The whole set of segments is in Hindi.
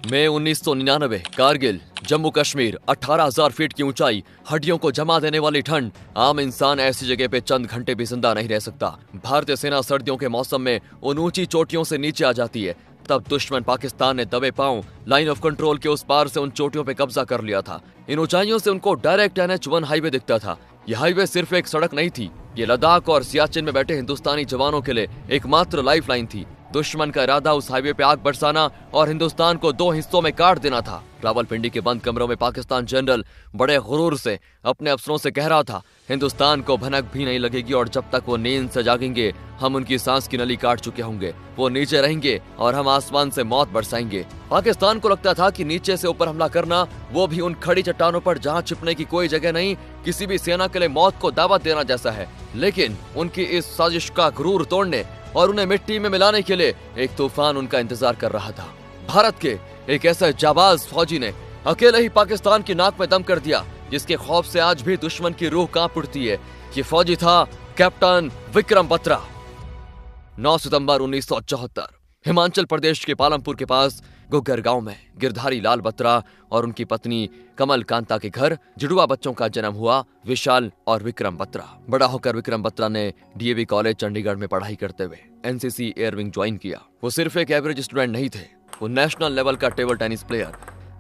मई 1999 कारगिल, जम्मू कश्मीर, 18,000 फीट की ऊंचाई, हड्डियों को जमा देने वाली ठंड। आम इंसान ऐसी जगह पे चंद घंटे भी जिंदा नहीं रह सकता। भारतीय सेना सर्दियों के मौसम में उन ऊंची चोटियों से नीचे आ जाती है। तब दुश्मन पाकिस्तान ने दबे पांव लाइन ऑफ कंट्रोल के उस पार से उन चोटियों पे कब्जा कर लिया था। इन ऊंचाइयों से उनको डायरेक्ट NH-1 हाईवे दिखता था। यह हाईवे सिर्फ एक सड़क नहीं थी, ये लद्दाख और सियाचिन में बैठे हिंदुस्तानी जवानों के लिए एकमात्र लाइफलाइन थी। दुश्मन का इरादा उस हाईवे पे आग बरसाना और हिंदुस्तान को दो हिस्सों में काट देना था। रावलपिंडी के बंद कमरों में पाकिस्तान जनरल बड़े गुरूर से अपने अफसरों से कह रहा था, हिंदुस्तान को भनक भी नहीं लगेगी और जब तक वो नींद से जागेंगे हम उनकी सांस की नली काट चुके होंगे। वो नीचे रहेंगे और हम आसमान से मौत बरसाएंगे। पाकिस्तान को लगता था कि नीचे से ऊपर हमला करना, वो भी उन खड़ी चट्टानों पर जहां छिपने की कोई जगह नहीं, किसी भी सेना के लिए मौत को दावत देना जैसा है। लेकिन उनकी इस साजिश का गुरूर तोड़ने और उन्हें मिट्टी में मिलाने के लिए एक तूफान उनका इंतजार कर रहा था। भारत के एक ऐसे जाबाज फौजी ने अकेले ही पाकिस्तान की नाक में दम कर दिया, जिसके खौफ से आज भी दुश्मन की रूह कांप उठती है। ये फौजी था कैप्टन विक्रम बत्रा। 9 सितंबर 1974 हिमाचल प्रदेश के पालमपुर के पास गुग्गर गांव में गिरधारी लाल बत्रा और उनकी पत्नी कमल कांता के घर जुड़वा बच्चों का जन्म हुआ, विशाल और विक्रम बत्रा। बड़ा होकर विक्रम बत्रा ने DAV कॉलेज चंडीगढ़ में पढ़ाई करते हुए NCC एयर विंग ज्वाइन किया। वो सिर्फ एक एवरेज स्टूडेंट नहीं थे, वो नेशनल लेवल का table tennis player.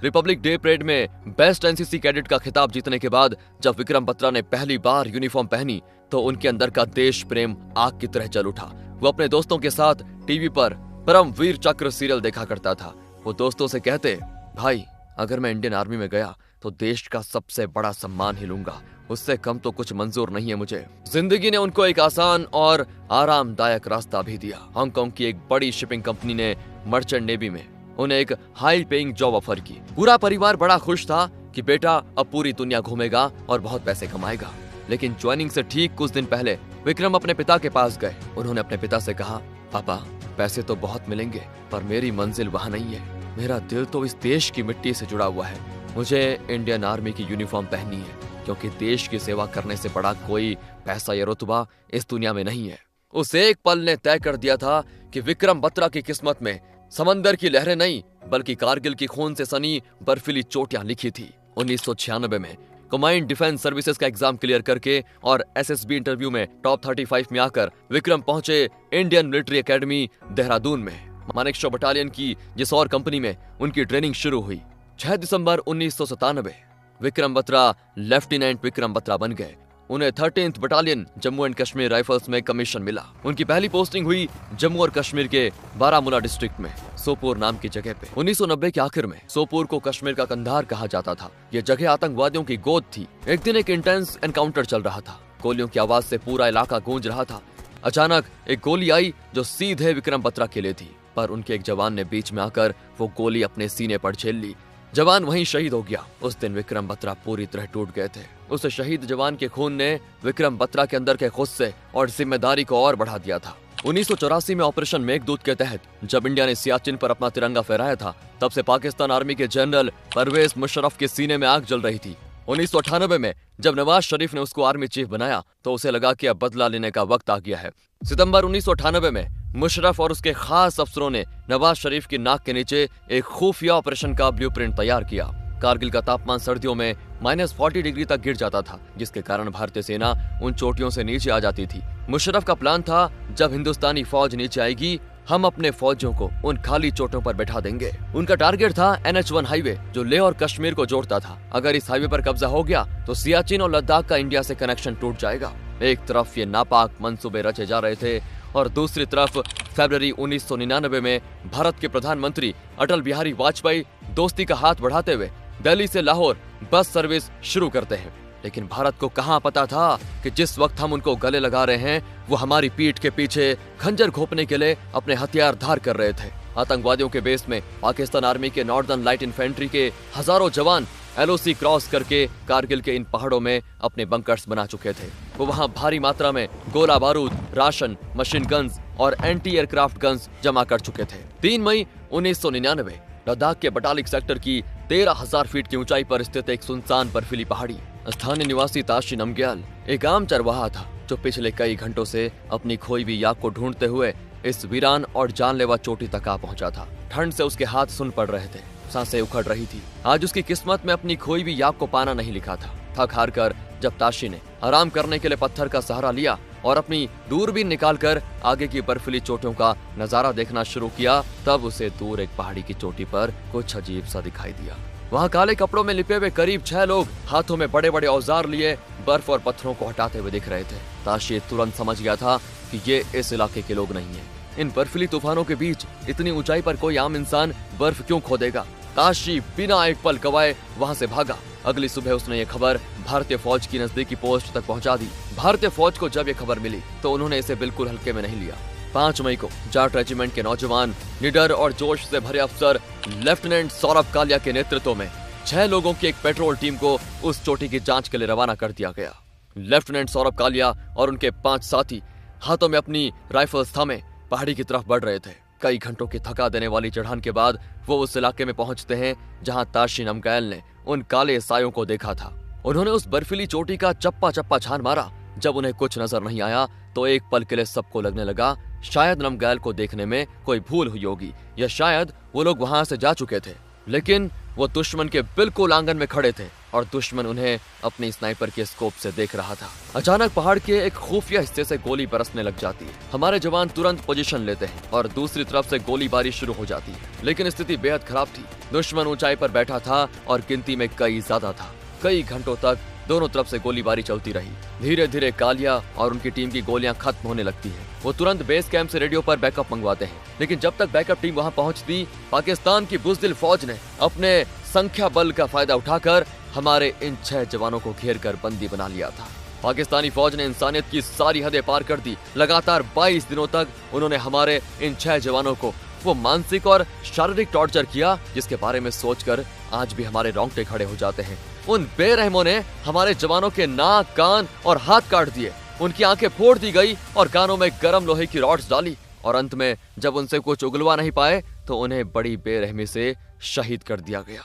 Republic day parade में बेस्ट NCC कैडेट का खिताब जीतने के बाद जब विक्रम बत्रा ने पहली बार यूनिफॉर्म पहनी तो उनके अंदर का देश प्रेम आग की तरह जल उठा। वो अपने दोस्तों के साथ टीवी पर परमवीर चक्र सीरियल देखा करता था। वो दोस्तों से कहते, भाई अगर मैं इंडियन आर्मी में गया तो देश का सबसे बड़ा सम्मान ही लूंगा, उससे कम तो कुछ मंजूर नहीं है मुझे। जिंदगी ने उनको एक आसान और आरामदायक रास्ता भी दिया। हांगकांग की एक बड़ी शिपिंग कंपनी ने मर्चेंट नेवी में उन्हें एक हाई पेइंग जॉब ऑफर की। पूरा परिवार बड़ा खुश था कि बेटा अब पूरी दुनिया घूमेगा और बहुत पैसे कमाएगा। लेकिन ज्वाइनिंग से ठीक कुछ दिन पहले विक्रम अपने पिता के पास गए। उन्होंने अपने पिता से कहा, पापा पैसे तो बहुत मिलेंगे पर मेरी मंजिल वहां नहीं है। मेरा दिल तो इस देश की मिट्टी से जुड़ा हुआ है। मुझे इंडियन आर्मी की यूनिफॉर्म पहननी है, क्योंकि देश की सेवा करने से बड़ा कोई पैसा या रुतबा इस दुनिया में नहीं है। उस एक पल ने तय कर दिया था कि विक्रम बत्रा की किस्मत में समंदर की लहरें नहीं बल्कि कारगिल की खून से सनी बर्फीली चोटियां लिखी थी। 1996 में कमांड डिफेंस सर्विसेज का एग्जाम क्लियर करके और SSB इंटरव्यू में टॉप 35 में आकर विक्रम पहुंचे इंडियन मिलिट्री एकेडमी देहरादून में। मानेकशॉ बटालियन की जिस और कंपनी में उनकी ट्रेनिंग शुरू हुई। 6 दिसंबर 1997 विक्रम बत्रा लेफ्टिनेंट विक्रम बत्रा बन गए। उन्हें 13th battalion Jammu and Kashmir rifles में कमीशन मिला। उनकी पहली पोस्टिंग हुई जम्मू और कश्मीर के बारामूला डिस्ट्रिक्ट में सोपोर नाम की जगह पे। 1990 के आखिर में सोपोर को कश्मीर का कंधार कहा जाता था। यह जगह आतंकवादियों की गोद थी। एक दिन एक इंटेंस एनकाउंटर चल रहा था। गोलियों की आवाज से पूरा इलाका गूंज रहा था। अचानक एक गोली आई जो सीधे विक्रम बत्रा के लिए थी, पर उनके एक जवान ने बीच में आकर वो गोली अपने सीने पर झेल ली। जवान वहीं शहीद हो गया। उस दिन विक्रम बत्रा पूरी तरह टूट गए थे। उस शहीद जवान के खून ने विक्रम बत्रा के अंदर के गुस्से और जिम्मेदारी को और बढ़ा दिया था। 1984 में ऑपरेशन मेघदूत के तहत जब इंडिया ने सियाचिन पर अपना तिरंगा फहराया था, तब से पाकिस्तान आर्मी के जनरल परवेज मुशर्रफ के सीने में आग जल रही थी। 1998 में जब नवाज शरीफ ने उसको आर्मी चीफ बनाया तो उसे लगा कि अब बदला लेने का वक्त आ गया है। सितंबर 1998 में मुशर्रफ और उसके खास अफसरों ने नवाज शरीफ की नाक के नीचे एक खुफिया ऑपरेशन का ब्लूप्रिंट तैयार किया। कारगिल का तापमान सर्दियों में -40 डिग्री तक गिर जाता था, जिसके कारण भारतीय सेना उन चोटियों से नीचे आ जाती थी। मुशर्रफ का प्लान था, जब हिंदुस्तानी फौज नीचे आएगी हम अपने फौजियों को उन खाली चोटों पर बैठा देंगे। उनका टारगेट था NH-1 हाईवे जो लेह और कश्मीर को जोड़ता था। अगर इस हाईवे पर कब्जा हो गया तो सियाचिन और लद्दाख का इंडिया से कनेक्शन टूट जाएगा। एक तरफ ये नापाक मंसूबे रचे जा रहे थे और दूसरी तरफ फरवरी 1999 में भारत के प्रधानमंत्री अटल बिहारी वाजपेयी दोस्ती का हाथ बढ़ाते हुए दिल्ली से लाहौर बस सर्विस शुरू करते हैं। लेकिन भारत को कहां पता था कि जिस वक्त हम उनको गले लगा रहे हैं वो हमारी पीठ के पीछे खंजर घोंपने के लिए अपने हथियार धार कर रहे थे। आतंकवादियों के बेस में पाकिस्तान आर्मी के नॉर्दर्न लाइट इन्फेंट्री के हजारों जवान LOC क्रॉस करके कारगिल के इन पहाड़ों में अपने बंकर्स बना चुके थे। वो वहां भारी मात्रा में गोला बारूद, राशन, मशीन गन्स और एंटी एयरक्राफ्ट गन्स जमा कर चुके थे। 3 मई 1999 लद्दाख के बटालिक सेक्टर की 13,000 फीट की ऊंचाई पर स्थित एक सुनसान बर्फीली पहाड़ी। स्थानीय निवासी ताशी नमग्याल एक आम चरवाहा था जो पिछले कई घंटों से अपनी खोई हुई याक को ढूंढते हुए इस वीरान और जानलेवा चोटी तक आ पहुंचा था। ठंड से उसके हाथ सुन पड़ रहे थे। सांसें उखड़ रही थी। आज उसकी किस्मत में अपनी खोई हुई याक को पाना नहीं लिखा था। थक हार कर जब ताशी ने आराम करने के लिए पत्थर का सहारा लिया और अपनी दूरबीन निकालकर आगे की बर्फीली चोटियों का नजारा देखना शुरू किया, तब उसे दूर एक पहाड़ी की चोटी पर कुछ अजीब सा दिखाई दिया। वहाँ काले कपड़ों में लिपे हुए करीब 6 लोग हाथों में बड़े बड़े औजार लिए बर्फ और पत्थरों को हटाते हुए दिख रहे थे। ताशी तुरंत समझ गया था कि ये इस इलाके के लोग नहीं हैं। इन बर्फीली तूफानों के बीच इतनी ऊंचाई पर कोई आम इंसान बर्फ क्यों खोदेगा? ताशी बिना एक पल गवाए वहां से भागा। अगली सुबह उसने ये खबर भारतीय फौज की नजदीकी पोस्ट तक पहुंचा दी। भारतीय फौज को जब ये खबर मिली तो उन्होंने इसे बिल्कुल हल्के में नहीं लिया। 5 मई को जाट रेजिमेंट के नौजवान, निडर और जोश से भरे अफसर लेफ्टिनेंट सौरभ कालिया के नेतृत्व में 6 लोगों की एक पेट्रोल टीम को उस चोटी की जांच के लिए रवाना कर दिया गया। लेफ्टिनेंट सौरभ कालिया और उनके 5 साथी हाथों में अपनी राइफल्स थामे पहाड़ी की तरफ बढ़ रहे थे। कई घंटों की थका देने वाली चढ़ान के बाद वो उस इलाके में पहुंचते हैं जहां ताशी नमगैल ने उन काले सायों को देखा था। उन्होंने उस बर्फीली चोटी का चप्पा चप्पा छान मारा। जब उन्हें कुछ नजर नहीं आया तो एक पल के लिए सबको लगने लगा शायद नमगैल को देखने में कोई भूल हुई होगी या शायद वो लोग वहां से जा चुके थे। लेकिन वो दुश्मन के बिल्कुल आंगन में खड़े थे और दुश्मन उन्हें अपनी स्नाइपर के स्कोप से देख रहा था। अचानक पहाड़ के एक खुफिया हिस्से से गोली बरसने लग जाती है। हमारे जवान तुरंत पोजीशन लेते हैं और दूसरी तरफ से गोलीबारी शुरू हो जाती है। लेकिन स्थिति बेहद खराब थी। दुश्मन ऊंचाई पर बैठा था और गिनती में कई ज्यादा था। कई घंटों तक दोनों तरफ से गोलीबारी चलती रही। धीरे धीरे कालिया और उनकी टीम की गोलियां खत्म होने लगती हैं। वो तुरंत बेस कैंप से रेडियो पर बैकअप मंगवाते हैं। लेकिन जब तक बैकअप टीम वहां पहुंचती, पाकिस्तान की बुज़दिल फौज ने अपने संख्या बल का फायदा उठाकर हमारे इन 6 जवानों को घेर कर बंदी बना लिया था। पाकिस्तानी फौज ने इंसानियत की सारी हदें पार कर दी। लगातार 22 दिनों तक उन्होंने हमारे इन 6 जवानों को वो मानसिक और शारीरिक टॉर्चर किया जिसके बारे में सोचकर आज भी हमारे रोंगटे खड़े हो जाते हैं। उन बेरहमों ने हमारे जवानों के नाक, कान और हाथ काट दिए। उनकी आंखें फोड़ दी गई और कानों में गर्म लोहे की रॉड्स डाली और अंत में जब उनसे कुछ उगलवा नहीं पाए तो उन्हें बड़ी बेरहमी से शहीद कर दिया गया।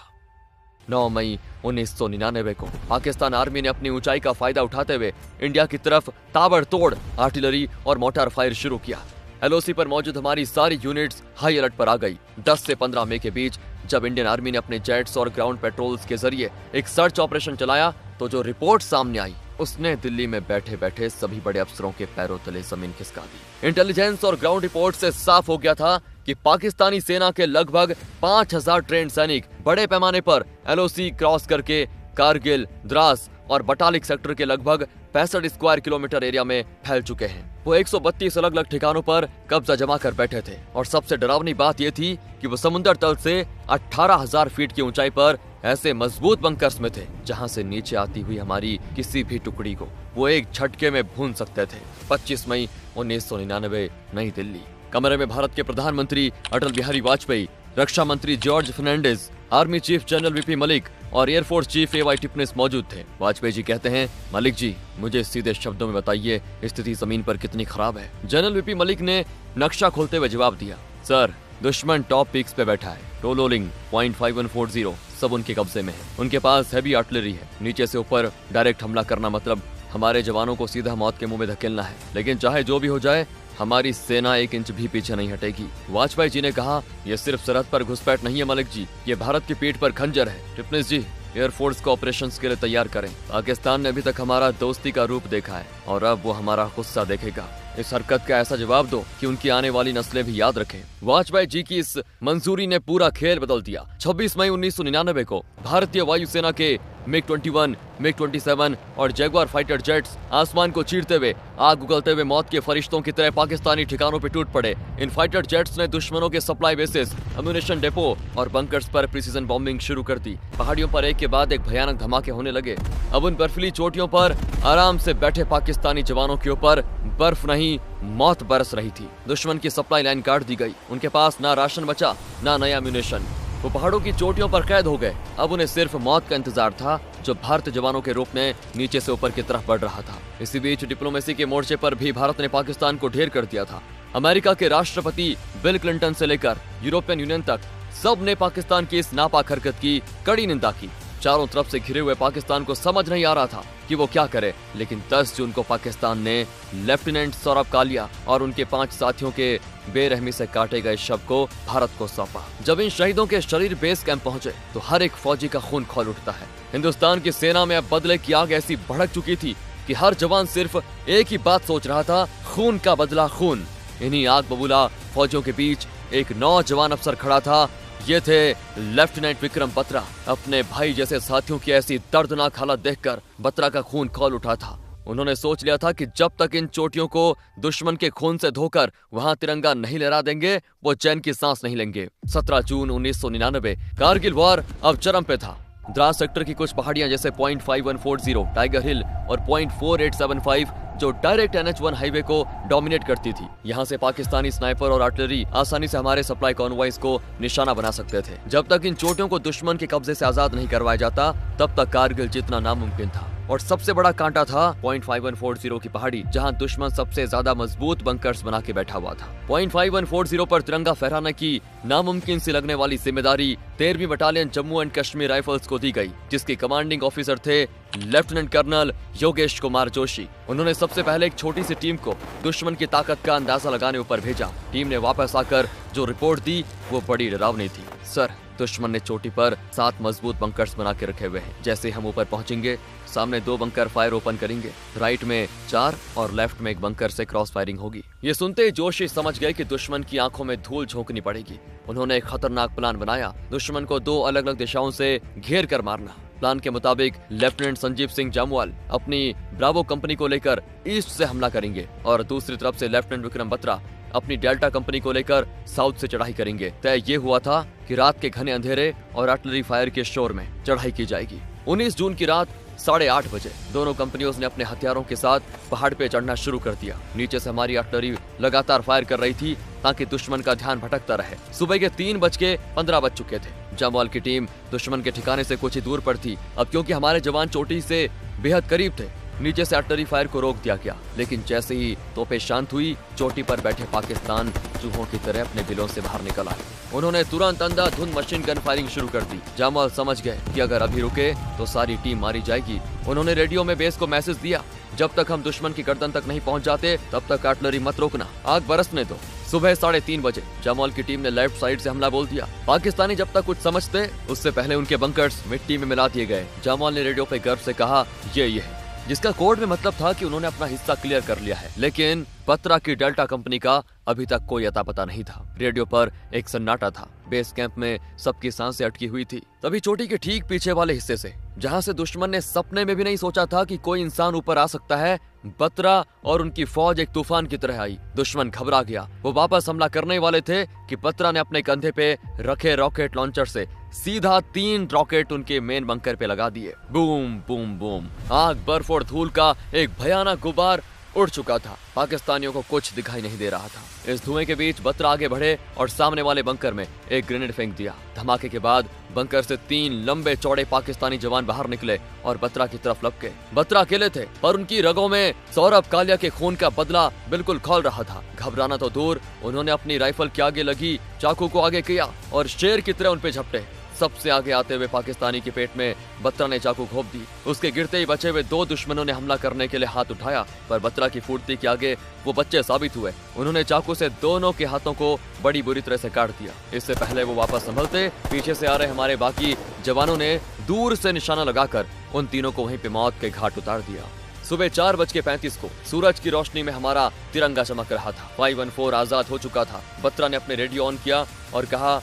9 मई 1999 को पाकिस्तान आर्मी ने अपनी ऊंचाई का फायदा उठाते हुए इंडिया की तरफ ताबड़तोड़ आर्टिलरी और मोर्टार फायर शुरू किया। एलओसी पर मौजूद हमारी सारी यूनिट्स हाई अलर्ट पर आ गई। 10 से 15 मई के बीच जब इंडियन आर्मी ने अपने जेट्स और ग्राउंड पेट्रोल्स के जरिए एक सर्च ऑपरेशन चलाया तो जो रिपोर्ट सामने आई उसने दिल्ली में बैठे बैठे सभी बड़े अफसरों के पैरों तले जमीन खिसका दी। इंटेलिजेंस और ग्राउंड रिपोर्ट से साफ हो गया था कि पाकिस्तानी सेना के लगभग 5000 ट्रेंड सैनिक बड़े पैमाने पर एलओसी क्रॉस करके कारगिल, द्रास और बटालिक सेक्टर के लगभग 65 स्क्वायर किलोमीटर एरिया में फैल चुके हैं। वो 132 अलग अलग ठिकानों पर कब्जा जमा कर बैठे थे और सबसे डरावनी बात यह थी कि वो समुद्र तल से 18,000 फीट की ऊंचाई पर ऐसे मजबूत बंकर्स में थे जहां से नीचे आती हुई हमारी किसी भी टुकड़ी को वो एक झटके में भून सकते थे। 25 मई 1999 नई दिल्ली। कमरे में भारत के प्रधानमंत्री अटल बिहारी वाजपेयी, रक्षा मंत्री George Fernandes, army chief general VP Malik और एयरफोर्स चीफ एवाई टिपनिस मौजूद थे। वाजपेयी जी कहते हैं, मलिक जी मुझे सीधे शब्दों में बताइए स्थिति जमीन पर कितनी खराब है। जनरल वीपी मलिक ने नक्शा खोलते हुए जवाब दिया, सर दुश्मन टॉप पीक्स पे बैठा है। टोलोलिंग, पॉइंट 5140 सब उनके कब्जे में है। उनके पास हैवी आर्टिलरी है। नीचे से ऊपर डायरेक्ट हमला करना मतलब हमारे जवानों को सीधा मौत के मुंह में धकेलना है। लेकिन चाहे जो भी हो जाए हमारी सेना 1 इंच भी पीछे नहीं हटेगी। वाजपेयी जी ने कहा, यह सिर्फ सरहद पर घुसपैठ नहीं है मलिक जी, ये भारत की पीठ पर खंजर है। टिपनिस जी एयरफोर्स को ऑपरेशंस के लिए तैयार करें। पाकिस्तान ने अभी तक हमारा दोस्ती का रूप देखा है और अब वो हमारा गुस्सा देखेगा। इस हरकत का ऐसा जवाब दो कि उनकी आने वाली नस्लें भी याद रखें। वाजपेयी जी की इस मंजूरी ने पूरा खेल बदल दिया। 26 मई 1999 को भारतीय वायुसेना के MiG-21, MiG-27 और जैगुआर फाइटर जेट्स आसमान को चीरते हुए, आग उगलते हुए मौत के फरिश्तों की तरह पाकिस्तानी ठिकानों पर टूट पड़े। इन फाइटर जेट्स ने दुश्मनों के सप्लाई बेसिस, अम्यूनिशन डेपो और बंकर्स पर प्रिसीजन बॉम्बिंग शुरू कर दी। पहाड़ियों पर एक के बाद एक भयानक धमाके होने लगे। अब उन बर्फीली चोटियों पर आराम से बैठे पाकिस्तानी जवानों के ऊपर बर्फ नहीं मौत बरस रही थी। दुश्मन की सप्लाई लाइन काट दी गई। उनके पास ना राशन बचा ना नया अम्यूनिशन। वो पहाड़ों की चोटियों पर कैद हो गए। अब उन्हें सिर्फ मौत का इंतजार था जो भारतीय जवानों के रूप में नीचे से ऊपर की तरफ बढ़ रहा था। इसी बीच डिप्लोमेसी के मोर्चे पर भी भारत ने पाकिस्तान को ढेर कर दिया था। अमेरिका के राष्ट्रपति बिल क्लिंटन से लेकर यूरोपियन यूनियन तक सब ने पाकिस्तान की इस नापाक हरकत की कड़ी निंदा की। चारों तरफ से घिरे हुए पाकिस्तान को समझ नहीं आ रहा था कि वो क्या करे, लेकिन 10 जून को पाकिस्तान ने लेफ्टिनेंट सौरभ कालिया और उनके 5 साथियों के बेरहमी से काटे गए शव को भारत को सौंपा। जब इन शहीदों के शरीर बेस कैंप पहुंचे तो हर एक फौजी का खून खौल उठता है। हिंदुस्तान की सेना में अब बदले की आग ऐसी भड़क चुकी थी कि हर जवान सिर्फ एक ही बात सोच रहा था, खून का बदला खून। इन्हीं आग बबूला फौजियों के बीच एक नौजवान अफसर खड़ा था। ये थे लेफ्टिनेंट विक्रम बत्रा। अपने भाई जैसे साथियों की ऐसी दर्दनाक हालत देखकर बत्रा का खून खौल उठा था। उन्होंने सोच लिया था कि जब तक इन चोटियों को दुश्मन के खून से धोकर वहां तिरंगा नहीं लहरा देंगे, वो चैन की सांस नहीं लेंगे। 17 जून 1999 कारगिल वॉर अब चरम पे था। द्रास सेक्टर की कुछ पहाड़ियां जैसे .5140, टाइगर हिल और .4875 जो डायरेक्ट NH1 हाईवे को डोमिनेट करती थी। यहाँ से पाकिस्तानी स्नाइपर और आर्टिलरी आसानी से हमारे सप्लाई कॉन्वॉयज को निशाना बना सकते थे। जब तक इन चोटियों को दुश्मन के कब्जे से आजाद नहीं करवाया जाता, तब तक कारगिल जीतना नामुमकिन था। और सबसे बड़ा कांटा था .5140 की पहाड़ी, जहां दुश्मन सबसे ज्यादा मजबूत बंकर्स बना के बैठा हुआ था। .5140 पर तिरंगा फहराने की नामुमकिन सी लगने वाली जिम्मेदारी 13वीं battalion Jammu and Kashmir Rifles को दी गई, जिसके कमांडिंग ऑफिसर थे लेफ्टिनेंट कर्नल योगेश कुमार जोशी। उन्होंने सबसे पहले एक छोटी सी टीम को दुश्मन की ताकत का अंदाजा लगाने ऊपर भेजा। टीम ने वापस आकर जो रिपोर्ट दी वो बड़ी डरावनी थी। सर, दुश्मन ने चोटी पर 7 मजबूत बंकर्स बना के रखे हुए हैं। जैसे हम ऊपर पहुंचेंगे, सामने 2 बंकर फायर ओपन करेंगे, राइट में 4 और लेफ्ट में 1 बंकर से क्रॉस फायरिंग होगी। ये सुनते ही जोशी समझ गए कि दुश्मन की आंखों में धूल झोंकनी पड़ेगी। उन्होंने एक खतरनाक प्लान बनाया, दुश्मन को 2 अलग अलग दिशाओं से घेर कर मारना। प्लान के मुताबिक लेफ्टिनेंट संजीव सिंह जामवाल अपनी ब्रावो कंपनी को लेकर ईस्ट से हमला करेंगे और दूसरी तरफ से लेफ्टिनेंट विक्रम बत्रा अपनी डेल्टा कंपनी को लेकर साउथ से चढ़ाई करेंगे। तय ये हुआ था कि रात के घने अंधेरे और आर्टिलरी फायर के शोर में चढ़ाई की जाएगी। 19 जून की रात 8:30 बजे दोनों कंपनियों ने अपने हथियारों के साथ पहाड़ पे चढ़ना शुरू कर दिया। नीचे से हमारी आर्टिलरी लगातार फायर कर रही थी ताकि दुश्मन का ध्यान भटकता रहे। सुबह के 3:15 बज चुके थे। जामवाल की टीम दुश्मन के ठिकाने से कुछ ही दूर पर थी। अब क्योंकि हमारे जवान चोटी से बेहद करीब थे, नीचे से आर्टिलरी फायर को रोक दिया गया। लेकिन जैसे ही तोपें शांत हुई, चोटी पर बैठे पाकिस्तान चूहों की तरह अपने बिलों से बाहर निकल आए। उन्होंने तुरंत अंधाधुंध मशीन गन फायरिंग शुरू कर दी। जामवाल समझ गए कि अगर अभी रुके तो सारी टीम मारी जाएगी। उन्होंने रेडियो में बेस को मैसेज दिया, जब तक हम दुश्मन की गर्दन तक नहीं पहुंच जाते तब तक आर्टिलरी मत रोकना, आग बरसने दो। सुबह 3:30 बजे जामवाल की टीम ने लेफ्ट साइड से हमला बोल दिया। पाकिस्तानी जब तक कुछ समझते उससे पहले उनके बंकर्स मिट्टी में मिला दिए गए। जामवाल ने रेडियो पे गर्व से कहा, ये है, जिसका कोड में मतलब था कि उन्होंने अपना हिस्सा क्लियर कर लिया है। लेकिन बत्रा की डेल्टा कंपनी का अभी तक कोई अता पता नहीं था। रेडियो पर एक सन्नाटा था। बेस कैंप में सबकी सांसें अटकी हुई थी। तभी चोटी के ठीक पीछे वाले हिस्से से, जहां से दुश्मन ने सपने में भी नहीं सोचा था कि कोई इंसान ऊपर आ सकता है, बत्रा और उनकी फौज एक तूफान की तरह आई। दुश्मन घबरा गया। वो वापस हमला करने वाले थे कि बत्रा ने अपने कंधे पे रखे रॉकेट लॉन्चर से सीधा 3 रॉकेट उनके मेन बंकर पे लगा दिए। Boom boom boom. आग, बर्फ और धूल का एक भयानक गुबार उड़ चुका था। पाकिस्तानियों को कुछ दिखाई नहीं दे रहा था। इस धुएं के बीच बत्रा आगे बढ़े और सामने वाले बंकर में एक ग्रेनेड फेंक दिया। धमाके के बाद बंकर से 3 लंबे चौड़े पाकिस्तानी जवान बाहर निकले और बत्रा की तरफ लपके। बत्रा अकेले थे पर उनकी रगों में सौरभ कालिया के खून का बदला बिल्कुल खौल रहा था। घबराना तो दूर, उन्होंने अपनी राइफल के आगे लगी चाकू को आगे किया और शेर की तरह उन पे झपटे। सबसे आगे आते हुए पाकिस्तानी के पेट में बत्रा ने चाकू घोंप दी। उसके गिरते ही बचे हुए 2 दुश्मनों ने हमला करने के लिए हाथ उठाया, पर बत्रा की फुर्ती के आगे वो बच्चे साबित हुए। उन्होंने चाकू से दोनों के हाथों को बड़ी बुरी तरह से काट दिया। इससे पहले वो वापस संभलते, पीछे से आ रहे हमारे बाकी जवानों ने दूर से निशाना लगाकर उन तीनों को वहीं पे मौत के घाट उतार दिया। सुबह 4:35 को सूरज की रोशनी में हमारा तिरंगा चमक रहा था। 514 आजाद हो चुका था। बत्रा ने अपने रेडियो ऑन किया और कहा,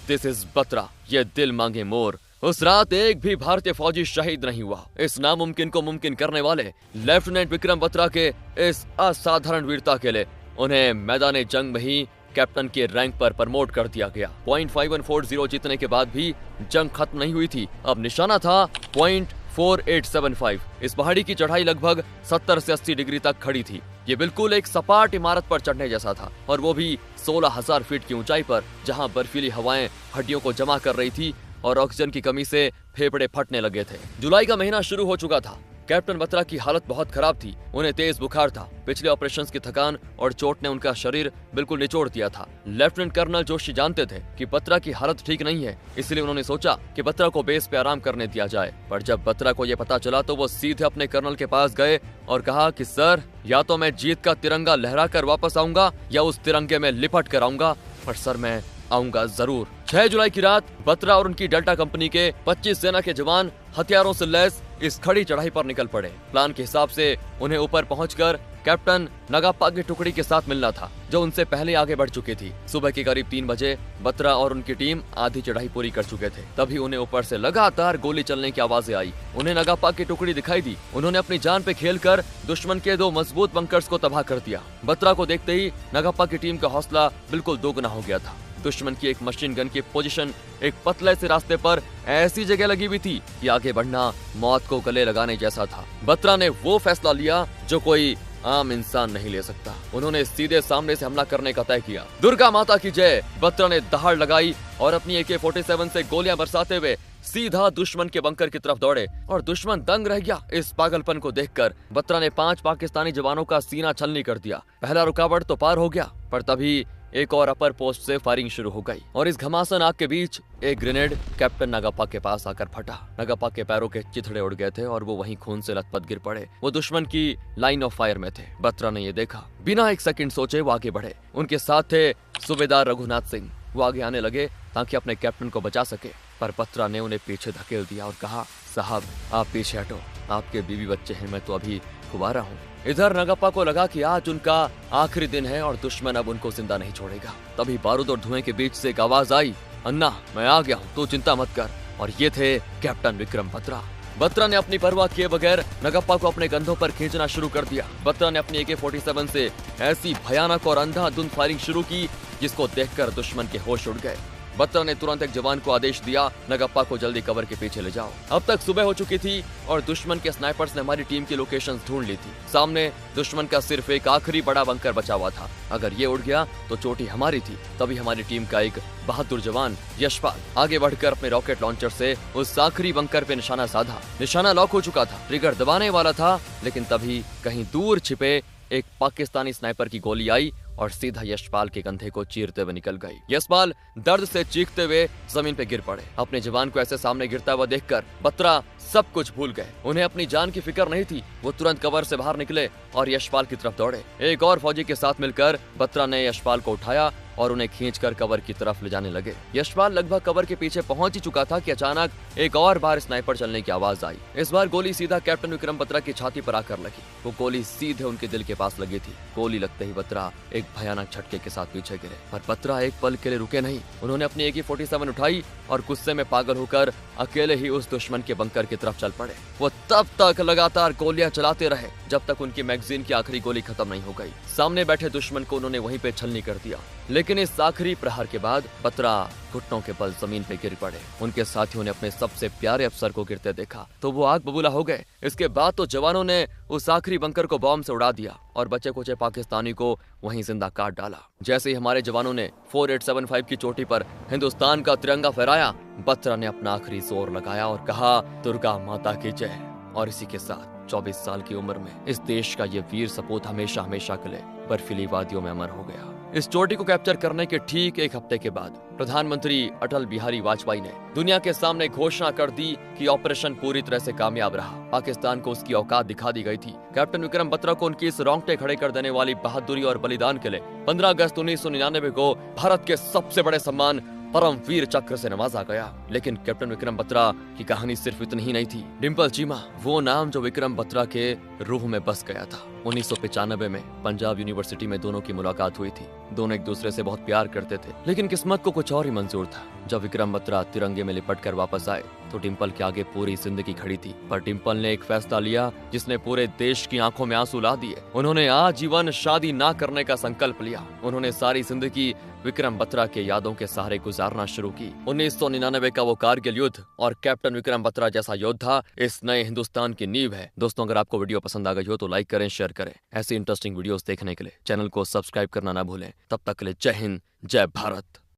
दिस इज बत्रा, ये दिल मांगे मोर। उस रात एक भी भारतीय फौजी शहीद नहीं हुआ। इस नामुमकिन को मुमकिन करने वाले लेफ्टिनेंट विक्रम बत्रा के इस असाधारण वीरता के लिए उन्हें मैदान जंग में ही कैप्टन के रैंक पर प्रमोट कर दिया गया। .5140 जीतने के बाद भी जंग खत्म नहीं हुई थी। अब निशाना था .4875। इस पहाड़ी की चढ़ाई लगभग 70 से 80 डिग्री तक खड़ी थी। ये बिल्कुल एक सपाट इमारत पर चढ़ने जैसा था, और वो भी 16,000 फीट की ऊंचाई पर, जहां बर्फीली हवाएं हड्डियों को जमा कर रही थी और ऑक्सीजन की कमी से फेफड़े फटने लगे थे। जुलाई का महीना शुरू हो चुका था। कैप्टन बत्रा की हालत बहुत खराब थी। उन्हें तेज बुखार था। पिछले ऑपरेशंस की थकान और चोट ने उनका शरीर बिल्कुल निचोड़ दिया था। लेफ्टिनेंट कर्नल जोशी जानते थे कि बत्रा की हालत ठीक नहीं है, इसलिए उन्होंने सोचा कि बत्रा को बेस पे आराम करने दिया जाए। पर जब बत्रा को यह पता चला तो वो सीधे अपने कर्नल के पास गए और कहा कि सर, या तो मैं जीत का तिरंगा लहरा कर वापस आऊंगा या उस तिरंगे में लिपट कर आऊंगा, पर सर मैं आऊंगा जरूर। 6 जुलाई की रात बत्रा और उनकी डेल्टा कंपनी के 25 सेना के जवान हथियारों से लैस इस खड़ी चढ़ाई पर निकल पड़े। प्लान के हिसाब से उन्हें ऊपर पहुंचकर कैप्टन नगाप्पा की टुकड़ी के साथ मिलना था, जो उनसे पहले आगे बढ़ चुकी थी। सुबह के करीब 3 बजे बत्रा और उनकी टीम आधी चढ़ाई पूरी कर चुके थे। तभी उन्हें ऊपर से लगातार गोली चलने की आवाजें आई। उन्हें नगाप्पा की टुकड़ी दिखाई दी। उन्होंने अपनी जान पे खेलकर दुश्मन के 2 मजबूत बंकर्स को तबाह कर दिया। बत्रा को देखते ही नगाप्पा की टीम का हौसला बिल्कुल दोगुना हो गया था। दुश्मन की एक मशीन गन की पोजीशन एक पतले से रास्ते पर ऐसी जगह लगी हुई थी कि आगे बढ़ना मौत को गले लगाने जैसा था। बत्रा ने वो फैसला लिया जो कोई आम इंसान नहीं ले सकता। उन्होंने सीधे सामने से हमला करने का तय किया। दुर्गा माता की जय। बत्रा ने दहाड़ लगाई और अपनी AK-47 से गोलियां बरसाते हुए सीधा दुश्मन के बंकर की तरफ दौड़े और दुश्मन दंग रह गया। इस पागलपन को देखकर बत्रा ने 5 पाकिस्तानी जवानों का सीना छलनी कर दिया। पहला रुकावट तो पार हो गया, पर तभी एक और अपर पोस्ट से फायरिंग शुरू हो गई और इस घमासान आग के बीच एक ग्रेनेड कैप्टन नगाप्पा के पास आकर फटा। नगाप्पा के पैरों के चिथड़े उड़ गए थे और वो वहीं खून से लथपथ गिर पड़े। वो दुश्मन की लाइन ऑफ फायर में थे। बत्रा ने ये देखा। बिना एक सेकंड सोचे वो आगे बढ़े। उनके साथ थे सूबेदार रघुनाथ सिंह। वो आगे आने लगे ताकि अपने कैप्टन को बचा सके, पर बत्रा ने उन्हें पीछे धकेल दिया और कहा, साहब आप पीछे हटो, आपके बीवी बच्चे हैं, मैं तो अभी कुंवारा हूँ। इधर नगाप्पा को लगा कि आज उनका आखिरी दिन है और दुश्मन अब उनको जिंदा नहीं छोड़ेगा। तभी बारूद और धुएं के बीच से एक आवाज आई, अन्ना मैं आ गया हूँ, तू चिंता मत कर। और ये थे कैप्टन विक्रम बत्रा। बत्रा ने अपनी परवाह किए बगैर नगाप्पा को अपने कंधों पर खींचना शुरू कर दिया। बत्रा ने अपनी AK-47 से ऐसी भयानक और अंधाधुंध फायरिंग शुरू की जिसको देखकर दुश्मन के होश उड़ गए। बत्रा ने तुरंत एक जवान को आदेश दिया, नगाप्पा को जल्दी कवर के पीछे ले जाओ। अब तक सुबह हो चुकी थी और दुश्मन के स्नाइपर्स ने हमारी टीम की लोकेशंस ढूंढ ली थी। सामने दुश्मन का सिर्फ एक आखिरी बड़ा बंकर बचा हुआ था। अगर ये उड़ गया तो चोटी हमारी थी। तभी हमारी टीम का एक बहादुर जवान यशपाल आगे बढ़कर अपने रॉकेट लॉन्चर से उस आखिरी बंकर पे निशाना साधा। निशाना लॉक हो चुका था, ट्रिगर दबाने वाला था, लेकिन तभी कहीं दूर छिपे एक पाकिस्तानी स्नाइपर की गोली आई और सीधा यशपाल के कंधे को चीरते हुए निकल गई। यशपाल दर्द से चीखते हुए जमीन पे गिर पड़े। अपने जवान को ऐसे सामने गिरता हुआ देखकर बत्रा सब कुछ भूल गए। उन्हें अपनी जान की फिक्र नहीं थी। वो तुरंत कवर से बाहर निकले और यशपाल की तरफ दौड़े। एक और फौजी के साथ मिलकर बत्रा ने यशपाल को उठाया और उन्हें खींचकर कवर की तरफ ले जाने लगे। यशपाल लगभग कवर के पीछे पहुंच ही चुका था कि अचानक एक और बार स्नाइपर चलने की आवाज आई। इस बार गोली सीधा कैप्टन विक्रम बत्रा की छाती पर आकर लगी। वो गोली सीधे उनके दिल के पास लगी थी। गोली लगते ही बत्रा एक भयानक झटके के साथ पीछे गिरे, पर बत्रा एक पल के लिए रुके नहीं। उन्होंने अपनी AK-47 उठाई और गुस्से में पागल होकर अकेले ही उस दुश्मन के बंकर की तरफ चल पड़े। वो तब तक लगातार गोलियां चलाते रहे जब तक उनकी मैगजीन की आखिरी गोली खत्म नहीं हो गई। सामने बैठे दुश्मन को उन्होंने वहीं पे छलनी कर दिया, लेकिन इस आखिरी प्रहार के बाद बत्रा घुटनों के बल जमीन पे गिर पड़े। उनके साथियों ने अपने सबसे प्यारे अफसर को गिरते देखा तो वो आग बबूला हो गए। इसके बाद तो जवानों ने उस आखिरी बंकर को बॉम्ब से उड़ा दिया और बचे कुचे पाकिस्तानी को वहीं जिंदा काट डाला। जैसे ही हमारे जवानों ने 4875 की चोटी पर हिंदुस्तान का तिरंगा फहराया, बत्रा ने अपना आखिरी जोर लगाया और कहा, दुर्गा माता की जय। और इसी के साथ 24 साल की उम्र में इस देश का ये वीर सपूत हमेशा हमेशा के लिए बर्फीली वादियों में अमर हो गया। इस चोटी को कैप्चर करने के ठीक एक हफ्ते के बाद प्रधानमंत्री अटल बिहारी वाजपेयी ने दुनिया के सामने घोषणा कर दी कि ऑपरेशन पूरी तरह से कामयाब रहा। पाकिस्तान को उसकी औकात दिखा दी गई थी। कैप्टन विक्रम बत्रा को उनकी इस रोंगटे खड़े कर देने वाली बहादुरी और बलिदान के लिए 15 अगस्त 1999 को भारत के सबसे बड़े सम्मान परम वीर चक्र से नवाजा गया। लेकिन कैप्टन विक्रम बत्रा की कहानी सिर्फ इतनी ही नहीं थी। डिम्पल चीमा, वो नाम जो विक्रम बत्रा के रूह में बस गया था। 1995 में पंजाब यूनिवर्सिटी में दोनों की मुलाकात हुई थी। दोनों एक दूसरे से बहुत प्यार करते थे, लेकिन किस्मत को कुछ और ही मंजूर था। जब विक्रम बत्रा तिरंगे में लिपट कर वापस आए तो डिम्पल के आगे पूरी जिंदगी खड़ी थी। पर डिम्पल ने एक फैसला लिया जिसने पूरे देश की आंखों में आंसू ला दिए। उन्होंने आजीवन शादी ना करने का संकल्प लिया। उन्होंने सारी जिंदगी विक्रम बत्रा के यादों के सहारे गुजारना शुरू की। 1999 का वो कारगिल युद्ध और कैप्टन विक्रम बत्रा जैसा योद्धा इस नए हिंदुस्तान की नींव है। दोस्तों, अगर आपको वीडियो पसंद आ गई हो तो लाइक करें, शेयर करें। ऐसी इंटरेस्टिंग वीडियोस देखने के लिए चैनल को सब्सक्राइब करना ना भूलें। तब तक के लिए जय हिंद, जय भारत।